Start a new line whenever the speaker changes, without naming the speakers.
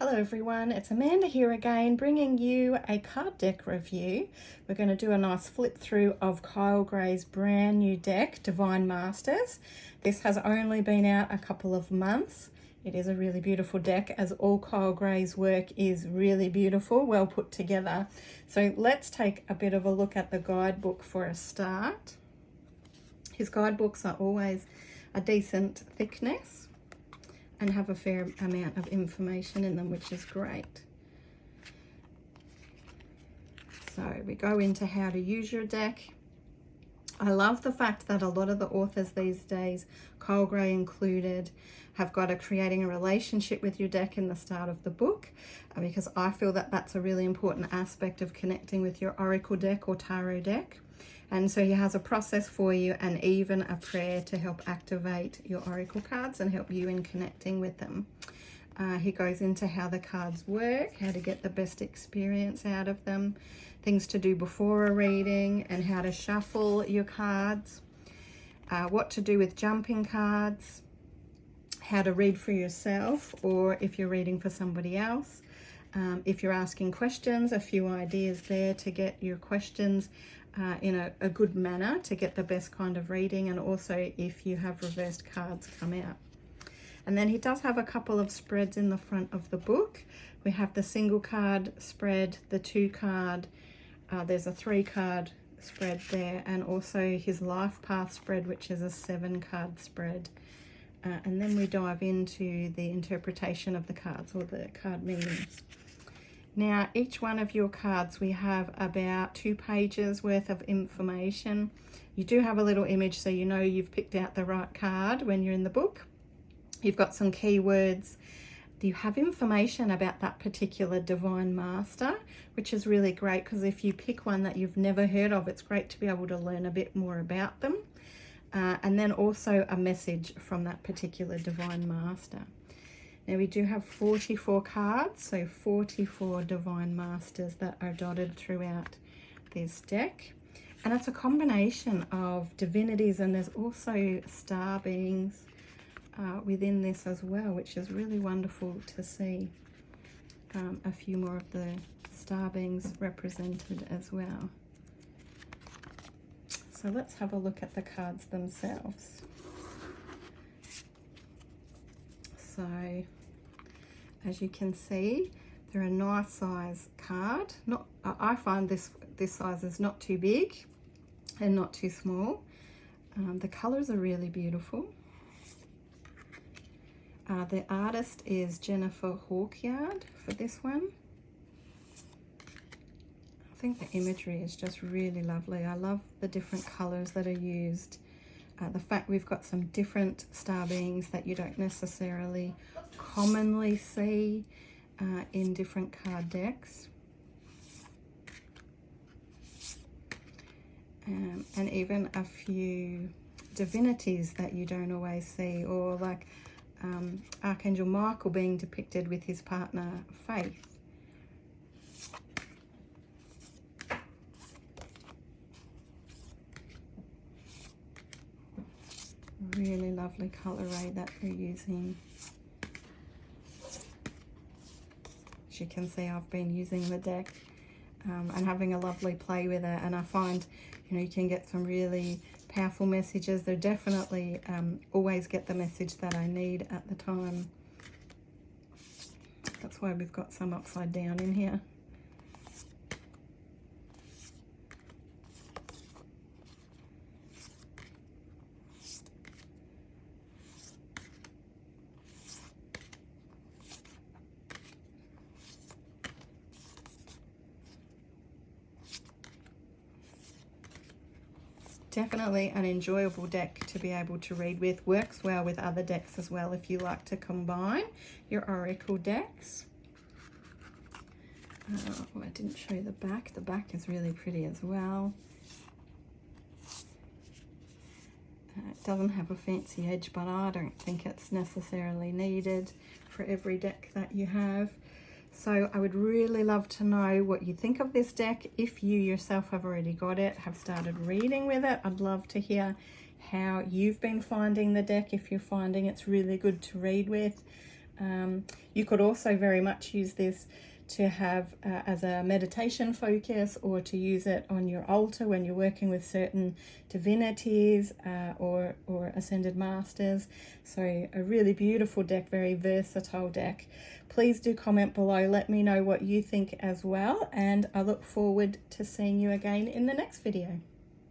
Hello everyone, it's Amanda here again, bringing you a card deck review. We're going to do a nice flip through of Kyle Gray's brand new deck, Divine Masters. This has only been out a couple of months. It is a really beautiful deck, as all Kyle Gray's work is really beautiful, well put together. So let's take a bit of a look at the guidebook for a start. His guidebooks are always a decent thickness and have a fair amount of information in them, which is great. So we go into how to use your deck. I love the fact that a lot of the authors these days, Kyle Gray included, have got a creating a relationship with your deck in the start of the book, because I feel that that's a really important aspect of connecting with your oracle deck or tarot deck. And so he has a process for you and even a prayer to help activate your oracle cards and help you in connecting with them. He goes into how the cards work, how to get the best experience out of them, things to do before a reading, and how to shuffle your cards, what to do with jumping cards, how to read for yourself or if you're reading for somebody else. If you're asking questions, a few ideas there to get your questions in a good manner to get the best kind of reading, and also if you have reversed cards come out. And then he does have a couple of spreads in the front of the book. We have the single card spread, the 2-card, there's a 3-card spread there, and also his life path spread, which is a 7-card spread. And then we dive into the interpretation of the cards, or the card meanings. Now, each one of your cards, we have about 2 pages worth of information. You do have a little image so you know you've picked out the right card when you're in the book. You've got some keywords. You have information about that particular Divine Master, which is really great, because if you pick one that you've never heard of, it's great to be able to learn a bit more about them. And then also a message from that particular Divine Master. Now we do have 44 cards, so 44 Divine Masters that are dotted throughout this deck. And it's a combination of divinities, and there's also star beings within this as well, which is really wonderful to see a few more of the star beings represented as well. So let's have a look at the cards themselves. So, as you can see, they're a nice size card. I find this size is not too big and not too small. The colours are really beautiful. The artist is Jennifer Hawkyard for this one. I think the imagery is just really lovely. I love the different colours that are used. The fact we've got some different star beings that you don't necessarily commonly see in different card decks. And even a few divinities that you don't always see, or like Archangel Michael being depicted with his partner Faith. Really lovely colour array that they're using. As you can see, I've been using the deck and having a lovely play with it, and I find, you know, you can get some really powerful messages. They definitely always get the message that I need at the time. That's why we've got some upside down in here. Definitely an enjoyable deck to be able to read with. Works well with other decks as well if you like to combine your oracle decks. Oh, I didn't show you the back. The back is really pretty as well. It doesn't have a fancy edge, but I don't think it's necessarily needed for every deck that you have. So I would really love to know what you think of this deck. If you yourself have already got it, have started reading with it, I'd love to hear how you've been finding the deck, if you're finding it's really good to read with. You could also very much use this to have as a meditation focus, or to use it on your altar when you're working with certain divinities or ascended masters. So a really beautiful deck, very versatile deck. Please do comment below, let me know what you think as well, and I look forward to seeing you again in the next video.